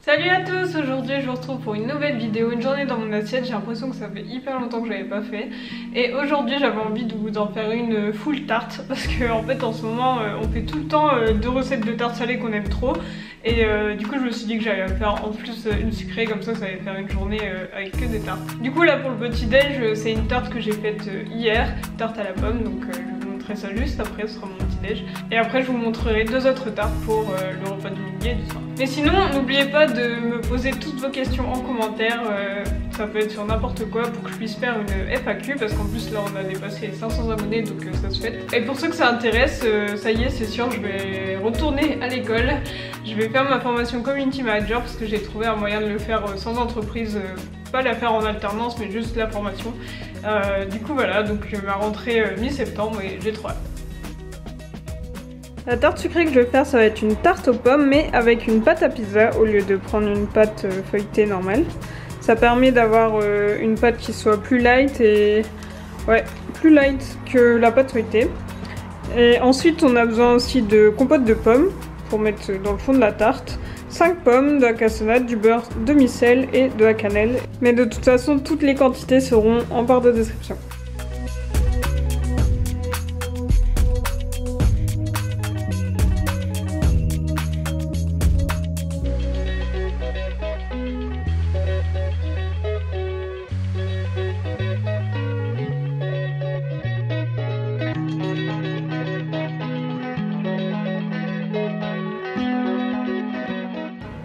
Salut à tous, aujourd'hui je vous retrouve pour une nouvelle vidéo, une journée dans mon assiette. J'ai l'impression que ça fait hyper longtemps que je l'avais pas fait. Et aujourd'hui j'avais envie de vous en faire une full tarte parce que en fait en ce moment on fait tout le temps deux recettes de tarte salée qu'on aime trop. Et du coup je me suis dit que j'allais faire en plus une sucrée, comme ça allait faire une journée avec que des tartes. Du coup là pour le petit déj c'est une tarte que j'ai faite hier, tarte à la pomme, donc je vous montrerai ça juste après, ce sera mon petit déj. Et après je vous montrerai deux autres tartes pour le repas du midi et du soir. Mais sinon n'oubliez pas de me poser toutes vos questions en commentaire, ça peut être sur n'importe quoi pour que je puisse faire une FAQ parce qu'en plus là on a dépassé les 500 abonnés donc ça se fait. Et pour ceux que ça intéresse, ça y est c'est sûr, je vais retourner à l'école, je vais faire ma formation Community Manager parce que j'ai trouvé un moyen de le faire sans entreprise, pas la faire en alternance mais juste la formation. Du coup voilà, donc ma rentrée mi-septembre et j'ai trop hâte. La tarte sucrée que je vais faire, ça va être une tarte aux pommes, mais avec une pâte à pizza au lieu de prendre une pâte feuilletée normale. Ça permet d'avoir une pâte qui soit plus light et plus light que la pâte feuilletée. Et ensuite, on a besoin aussi de compote de pommes pour mettre dans le fond de la tarte. 5 pommes, de la cassonade, du beurre, demi-sel et de la cannelle. Mais de toute façon, toutes les quantités seront en barre de description.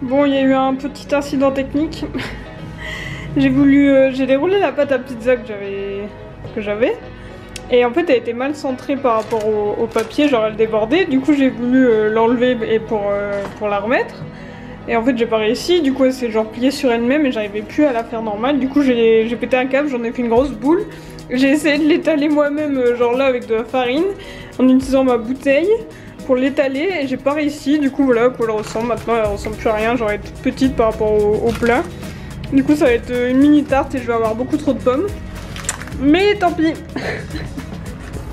Bon, il y a eu un petit incident technique. J'ai déroulé la pâte à pizza que j'avais. Et en fait, elle était mal centrée par rapport au papier, genre elle débordait. Du coup, j'ai voulu l'enlever et pour la remettre. Et en fait, j'ai pas réussi. Du coup, elle s'est genre pliée sur elle-même et j'arrivais plus à la faire normale. Du coup, j'ai pété un câble, j'en ai fait une grosse boule. J'ai essayé de l'étaler moi-même, genre là, avec de la farine, en utilisant ma bouteille pour l'étaler et j'ai pas réussi. Du coup voilà à quoi elle ressemble. Maintenant elle ressemble plus à rien, genre elle est toute petite par rapport au plat. Du coup ça va être une mini tarte et je vais avoir beaucoup trop de pommes, mais tant pis.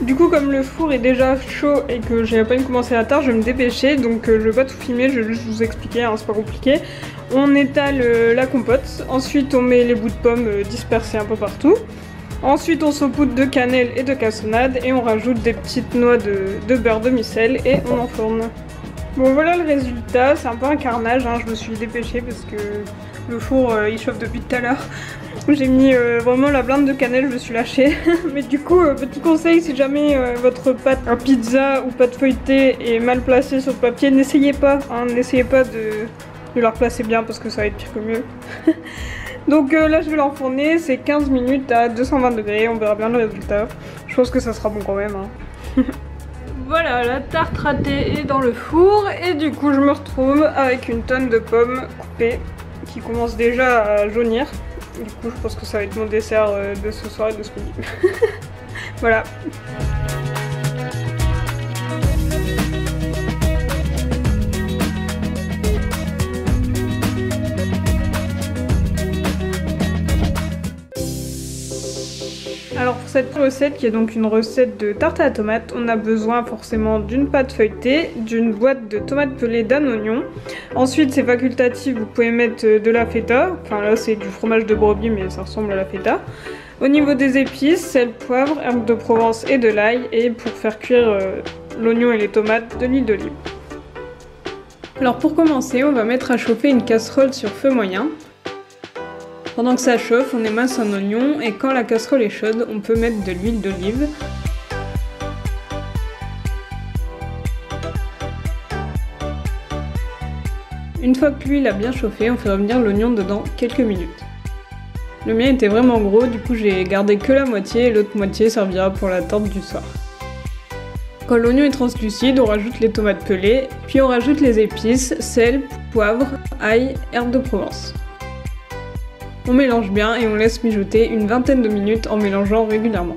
Du coup comme le four est déjà chaud et que j'ai à peine commencé la tarte, je vais me dépêcher, donc je vais pas tout filmer, je vais juste vous expliquer, hein, c'est pas compliqué. On étale la compote, ensuite on met les bouts de pommes dispersés un peu partout. Ensuite on saupoudre de cannelle et de cassonade et on rajoute des petites noix de beurre demi-sel et on enfourne. Bon voilà le résultat, c'est un peu un carnage, hein. Je me suis dépêchée parce que le four il chauffe depuis tout à l'heure. J'ai mis vraiment la blinde de cannelle, je me suis lâchée. Mais du coup, petit conseil, si jamais votre pâte à pizza ou pâte feuilletée est mal placée sur le papier, n'essayez pas, hein, n'essayez pas de la replacer bien parce que ça va être pire que mieux. Donc là je vais l'enfourner, c'est 15 minutes à 220 degrés, on verra bien le résultat. Je pense que ça sera bon quand même. Hein. Voilà, la tarte ratée est dans le four et du coup je me retrouve avec une tonne de pommes coupées qui commence déjà à jaunir. Du coup je pense que ça va être mon dessert de ce soir et de ce midi. Voilà. Alors pour cette recette qui est donc une recette de tarte à la tomate, on a besoin forcément d'une pâte feuilletée, d'une boîte de tomates pelées, d'un oignon. Ensuite c'est facultatif, vous pouvez mettre de la feta, enfin là c'est du fromage de brebis mais ça ressemble à la feta. Au niveau des épices, sel, poivre, herbes de Provence et de l'ail, et pour faire cuire l'oignon et les tomates, de l'huile d'olive. Alors pour commencer, on va mettre à chauffer une casserole sur feu moyen. Pendant que ça chauffe, on émince un oignon et quand la casserole est chaude, on peut mettre de l'huile d'olive. Une fois que l'huile a bien chauffé, on fait revenir l'oignon dedans quelques minutes. Le mien était vraiment gros, du coup j'ai gardé que la moitié et l'autre moitié servira pour la tarte du soir. Quand l'oignon est translucide, on rajoute les tomates pelées, puis on rajoute les épices, sel, poivre, ail, herbes de Provence. On mélange bien et on laisse mijoter une vingtaine de minutes en mélangeant régulièrement.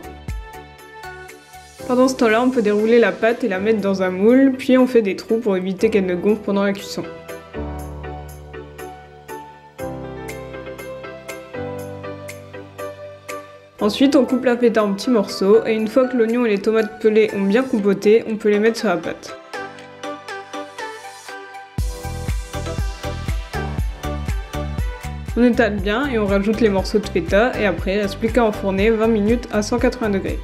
Pendant ce temps-là, on peut dérouler la pâte et la mettre dans un moule, puis on fait des trous pour éviter qu'elle ne gonfle pendant la cuisson. Ensuite, on coupe la feta en petits morceaux et une fois que l'oignon et les tomates pelées ont bien compoté, on peut les mettre sur la pâte. On étale bien et on rajoute les morceaux de feta et après il reste plus qu'à enfourner 20 minutes à 180 degrés.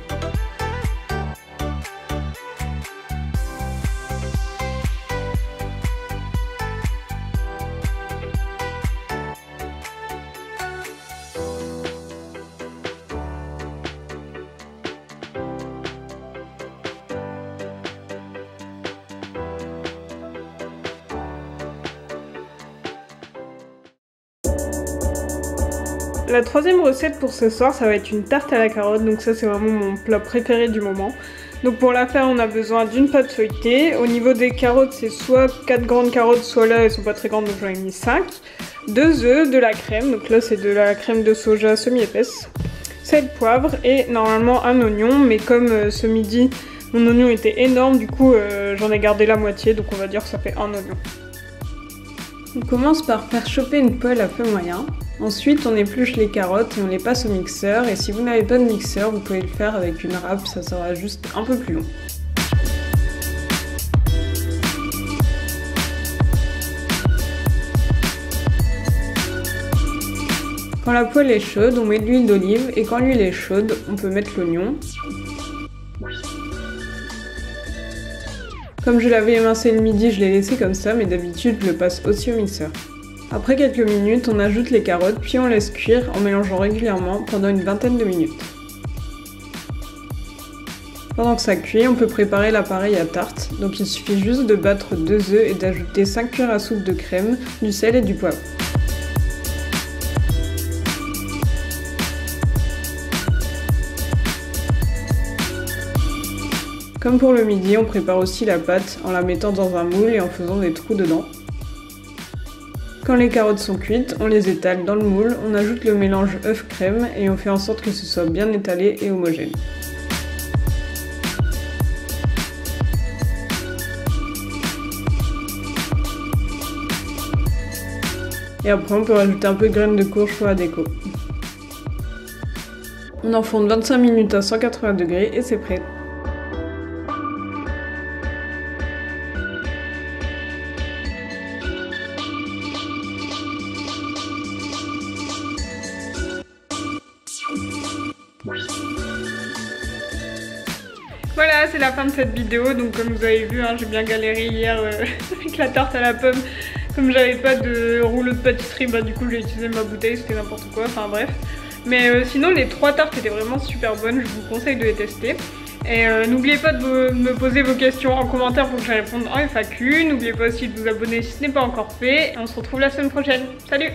La troisième recette pour ce soir, ça va être une tarte à la carotte, donc ça c'est vraiment mon plat préféré du moment. Donc pour la faire, on a besoin d'une pâte feuilletée. Au niveau des carottes, c'est soit 4 grandes carottes, soit là elles sont pas très grandes, donc j'en ai mis 5. 2 œufs, de la crème, donc là c'est de la crème de soja semi-épaisse. 7 poivres et normalement un oignon, mais comme ce midi mon oignon était énorme, du coup j'en ai gardé la moitié, donc on va dire que ça fait un oignon. On commence par faire chauffer une poêle à feu moyen. Ensuite, on épluche les carottes et on les passe au mixeur. Et si vous n'avez pas de mixeur, vous pouvez le faire avec une râpe, ça sera juste un peu plus long. Quand la poêle est chaude, on met de l'huile d'olive et quand l'huile est chaude, on peut mettre l'oignon. Comme je l'avais émincé le midi, je l'ai laissé comme ça, mais d'habitude je le passe aussi au mixeur. Après quelques minutes, on ajoute les carottes, puis on laisse cuire en mélangeant régulièrement pendant une vingtaine de minutes. Pendant que ça cuit, on peut préparer l'appareil à tarte, donc il suffit juste de battre 2 œufs et d'ajouter 5 cuillères à soupe de crème, du sel et du poivre. Comme pour le midi, on prépare aussi la pâte en la mettant dans un moule et en faisant des trous dedans. Quand les carottes sont cuites, on les étale dans le moule, on ajoute le mélange œuf-crème et on fait en sorte que ce soit bien étalé et homogène. Et après on peut rajouter un peu de graines de courge pour la déco. On enfourne 25 minutes à 180 degrés et c'est prêt. Voilà, c'est la fin de cette vidéo, donc comme vous avez vu, hein, j'ai bien galéré hier avec la tarte à la pomme. Comme j'avais pas de rouleau de pâtisserie, bah du coup j'ai utilisé ma bouteille, c'était n'importe quoi, enfin bref. Mais sinon les 3 tartes étaient vraiment super bonnes, je vous conseille de les tester. Et n'oubliez pas de me poser vos questions en commentaire pour que je réponde en FAQ. N'oubliez pas aussi de vous abonner si ce n'est pas encore fait. Et on se retrouve la semaine prochaine. Salut!